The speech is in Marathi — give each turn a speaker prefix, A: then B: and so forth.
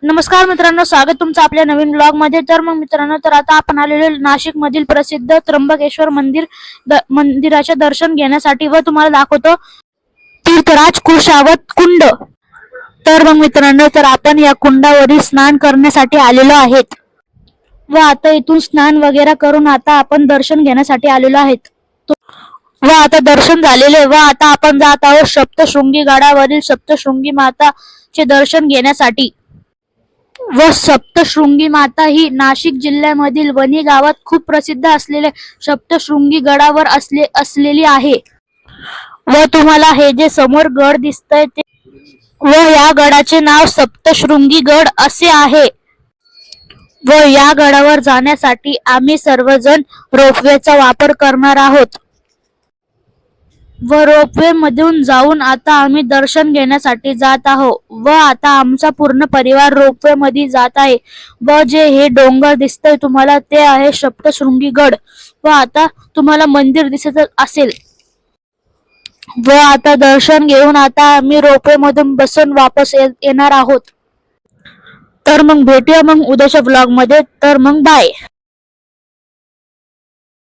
A: नमस्कार मित्रांनो, स्वागत तुमचं आपल्या नवीन ब्लॉग मध्ये। तर मग मित्रांनो, तर आता आपण आलेलो नाशिक मधील प्रसिद्ध त्र्यंबकेश्वर मंदिराचे दर्शन घेण्यासाठी व तुम्हाला दाखवतो तीर्थराज कुशावत कुंड। तर मग मित्रांनो, तर आपण या कुंडावरील स्नान करण्यासाठी आलेलो आहेत व आता इथून स्नान वगैरे करून आता आपण दर्शन घेण्यासाठी आलेलो आहेत व आता दर्शन झालेले व आता आपण जात आहोत सप्तशृंगी गडावरील सप्तशृंगी माताचे दर्शन घेण्यासाठी। व सप्तशृंगी माता ही नाशिक जिल्ह्यामधील वणी गावात खूप प्रसिद्ध असलेल्या सप्तशृंगी गडावर असलेली आहे। व तुम्हाला हे जे समोर गड दिसतंय ते व या गडाचे नाव सप्तशृंगी गड असे आहे। व या गडावर जाण्यासाठी आम्ही सर्वजण रोपवेचा वापर करणार आहोत व रोपवे मधून जाऊन आता आम्ही दर्शन घेण्यासाठी जात आहोत व आता आमचा पूर्ण परिवार रोपवे मध्ये जात आहे। व जे हे डोंगर दिसतंय तुम्हाला ते आहे सप्तशृंगी गड व आता तुम्हाला मंदिर दिसत असेल व आता दर्शन घेऊन आता आम्ही रोपवे मधून बसून वापस येणार आहोत। तर मग भेटूया मग उद्याच्या ब्लॉग मध्ये। तर मग बाय।